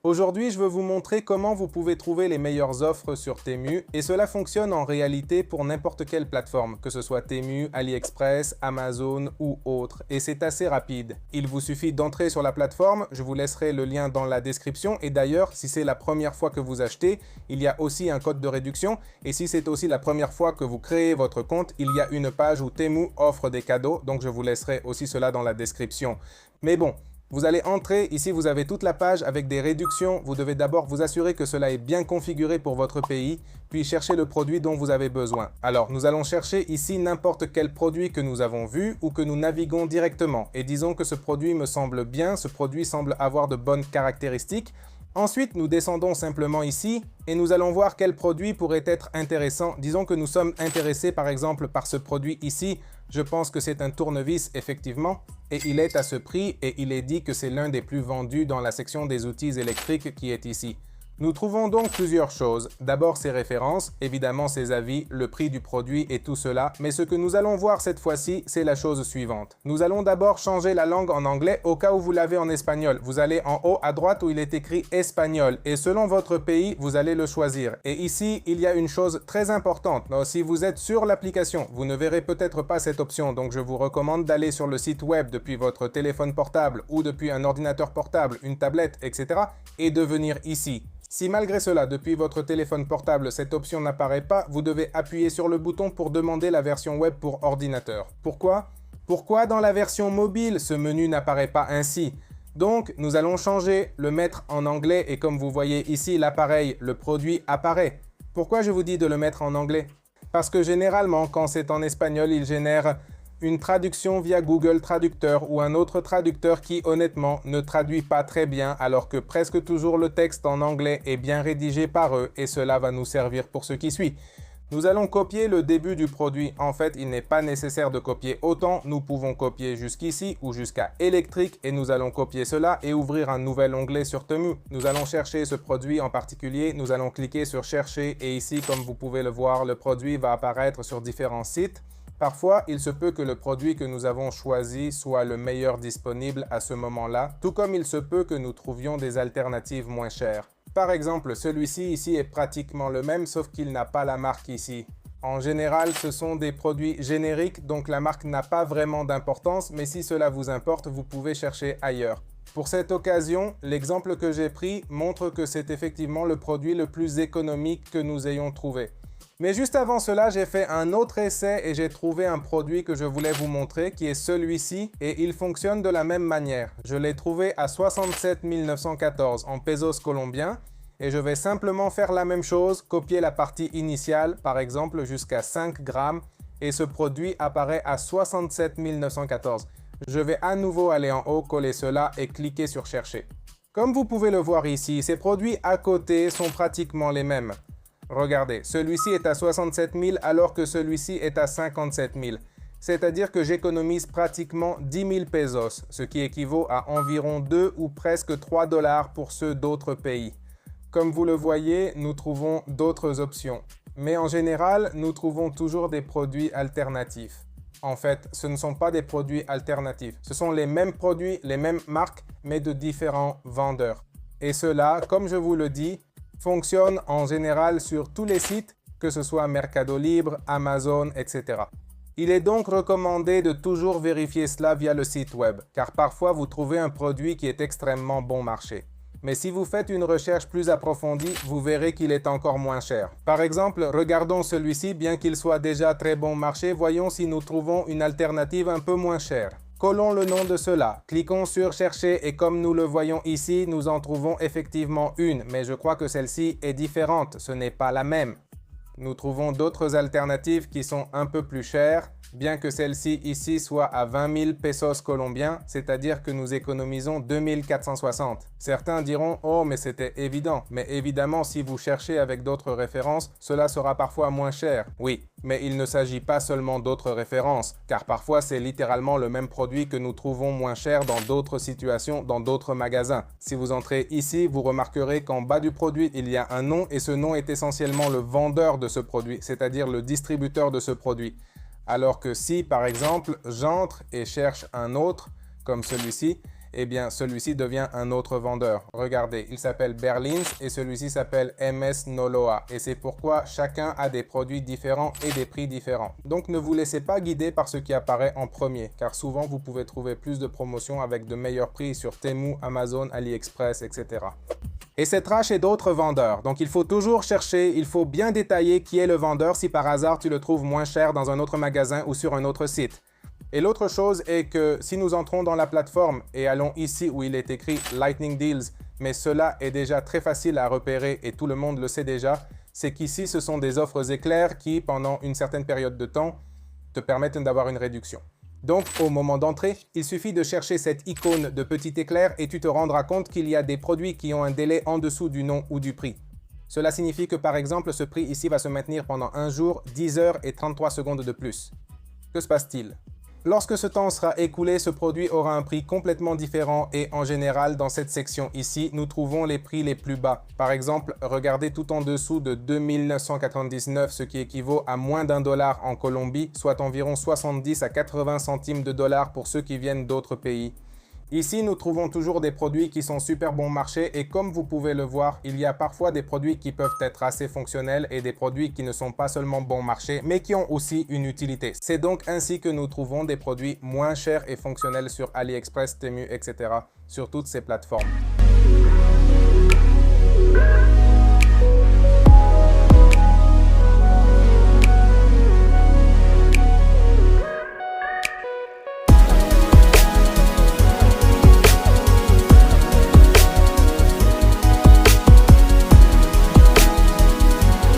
Aujourd'hui, je veux vous montrer comment vous pouvez trouver les meilleures offres sur Temu et cela fonctionne en réalité pour n'importe quelle plateforme, que ce soit Temu, AliExpress, Amazon ou autre, et c'est assez rapide. Il vous suffit d'entrer sur la plateforme, je vous laisserai le lien dans la description et d'ailleurs, si c'est la première fois que vous achetez, il y a aussi un code de réduction et si c'est aussi la première fois que vous créez votre compte, il y a une page où Temu offre des cadeaux, donc je vous laisserai aussi cela dans la description. Mais bon, vous allez entrer, ici vous avez toute la page avec des réductions. Vous devez d'abord vous assurer que cela est bien configuré pour votre pays, puis chercher le produit dont vous avez besoin. Alors, nous allons chercher ici n'importe quel produit que nous avons vu ou que nous naviguons directement. Et disons que ce produit me semble bien, ce produit semble avoir de bonnes caractéristiques. Ensuite, nous descendons simplement ici et nous allons voir quel produit pourrait être intéressant. Disons que nous sommes intéressés par exemple par ce produit ici. Je pense que c'est un tournevis effectivement et il est à ce prix et il est dit que c'est l'un des plus vendus dans la section des outils électriques qui est ici. Nous trouvons donc plusieurs choses. D'abord ses références, évidemment ses avis, le prix du produit et tout cela. Mais ce que nous allons voir cette fois-ci, c'est la chose suivante. Nous allons d'abord changer la langue en anglais au cas où vous l'avez en espagnol. Vous allez en haut à droite où il est écrit espagnol et selon votre pays, vous allez le choisir. Et ici, il y a une chose très importante. Si vous êtes sur l'application, vous ne verrez peut-être pas cette option. Donc je vous recommande d'aller sur le site web depuis votre téléphone portable ou depuis un ordinateur portable, une tablette, etc. et de venir ici. Si malgré cela, depuis votre téléphone portable, cette option n'apparaît pas, vous devez appuyer sur le bouton pour demander la version web pour ordinateur. Pourquoi? Pourquoi dans la version mobile, ce menu n'apparaît pas ainsi? Donc, nous allons changer, le mettre en anglais et comme vous voyez ici, l'appareil, le produit apparaît. Pourquoi je vous dis de le mettre en anglais? Parce que généralement, quand c'est en espagnol, il génère une traduction via Google Traducteur ou un autre traducteur qui, honnêtement, ne traduit pas très bien alors que presque toujours le texte en anglais est bien rédigé par eux et cela va nous servir pour ce qui suit. Nous allons copier le début du produit. En fait, il n'est pas nécessaire de copier autant. Nous pouvons copier jusqu'ici ou jusqu'à électrique et nous allons copier cela et ouvrir un nouvel onglet sur Temu. Nous allons chercher ce produit en particulier. Nous allons cliquer sur chercher et ici, comme vous pouvez le voir, le produit va apparaître sur différents sites. Parfois, il se peut que le produit que nous avons choisi soit le meilleur disponible à ce moment-là, tout comme il se peut que nous trouvions des alternatives moins chères. Par exemple, celui-ci ici est pratiquement le même, sauf qu'il n'a pas la marque ici. En général, ce sont des produits génériques, donc la marque n'a pas vraiment d'importance, mais si cela vous importe, vous pouvez chercher ailleurs. Pour cette occasion, l'exemple que j'ai pris montre que c'est effectivement le produit le plus économique que nous ayons trouvé. Mais juste avant cela, j'ai fait un autre essai et j'ai trouvé un produit que je voulais vous montrer qui est celui-ci et il fonctionne de la même manière. Je l'ai trouvé à 67 914 en pesos colombiens et je vais simplement faire la même chose, copier la partie initiale, par exemple jusqu'à 5 grammes et ce produit apparaît à 67 914. Je vais à nouveau aller en haut, coller cela et cliquer sur chercher. Comme vous pouvez le voir ici, ces produits à côté sont pratiquement les mêmes. Regardez, celui-ci est à 67 000 alors que celui-ci est à 57 000. C'est-à-dire que j'économise pratiquement 10 000 pesos, ce qui équivaut à environ 2 ou presque 3 dollars pour ceux d'autres pays. Comme vous le voyez, nous trouvons d'autres options. Mais en général, nous trouvons toujours des produits alternatifs. En fait, ce ne sont pas des produits alternatifs. Ce sont les mêmes produits, les mêmes marques, mais de différents vendeurs. Et cela, comme je vous le dis, fonctionne en général sur tous les sites, que ce soit Mercado Libre, Amazon, etc. Il est donc recommandé de toujours vérifier cela via le site web, car parfois vous trouvez un produit qui est extrêmement bon marché. Mais si vous faites une recherche plus approfondie, vous verrez qu'il est encore moins cher. Par exemple, regardons celui-ci, bien qu'il soit déjà très bon marché, voyons si nous trouvons une alternative un peu moins chère. Collons le nom de cela, cliquons sur chercher et comme nous le voyons ici, nous en trouvons effectivement une, mais je crois que celle-ci est différente, ce n'est pas la même. Nous trouvons d'autres alternatives qui sont un peu plus chères, bien que celle-ci ici soit à 20 000 pesos colombiens, c'est-à-dire que nous économisons 2 460. Certains diront « Oh, mais c'était évident ». Mais évidemment, si vous cherchez avec d'autres références, cela sera parfois moins cher. Oui, mais il ne s'agit pas seulement d'autres références, car parfois c'est littéralement le même produit que nous trouvons moins cher dans d'autres situations, dans d'autres magasins. Si vous entrez ici, vous remarquerez qu'en bas du produit, il y a un nom et ce nom est essentiellement le vendeur de ce produit, c'est-à-dire le distributeur de ce produit. Alors que si, par exemple, j'entre et cherche un autre, comme celui-ci, eh bien celui-ci devient un autre vendeur. Regardez, il s'appelle Berlins et celui-ci s'appelle MS Noloa. Et c'est pourquoi chacun a des produits différents et des prix différents. Donc ne vous laissez pas guider par ce qui apparaît en premier, car souvent vous pouvez trouver plus de promotions avec de meilleurs prix sur Temu, Amazon, AliExpress, etc. Et c'est trash et d'autres vendeurs. Donc il faut toujours chercher, il faut bien détailler qui est le vendeur si par hasard tu le trouves moins cher dans un autre magasin ou sur un autre site. Et l'autre chose est que si nous entrons dans la plateforme et allons ici où il est écrit Lightning Deals, mais cela est déjà très facile à repérer et tout le monde le sait déjà, c'est qu'ici ce sont des offres éclairs qui, pendant une certaine période de temps, te permettent d'avoir une réduction. Donc, au moment d'entrée, il suffit de chercher cette icône de petit éclair et tu te rendras compte qu'il y a des produits qui ont un délai en dessous du nom ou du prix. Cela signifie que par exemple, ce prix ici va se maintenir pendant 1 jour, 10 heures et 33 secondes de plus. Que se passe-t-il? Lorsque ce temps sera écoulé, ce produit aura un prix complètement différent et en général, dans cette section ici, nous trouvons les prix les plus bas. Par exemple, regardez tout en dessous de 2999, ce qui équivaut à moins d'1 $ en Colombie, soit environ 70 à 80 centimes de dollars pour ceux qui viennent d'autres pays. Ici, nous trouvons toujours des produits qui sont super bon marché et comme vous pouvez le voir, il y a parfois des produits qui peuvent être assez fonctionnels et des produits qui ne sont pas seulement bon marché, mais qui ont aussi une utilité. C'est donc ainsi que nous trouvons des produits moins chers et fonctionnels sur AliExpress, Temu, etc. sur toutes ces plateformes.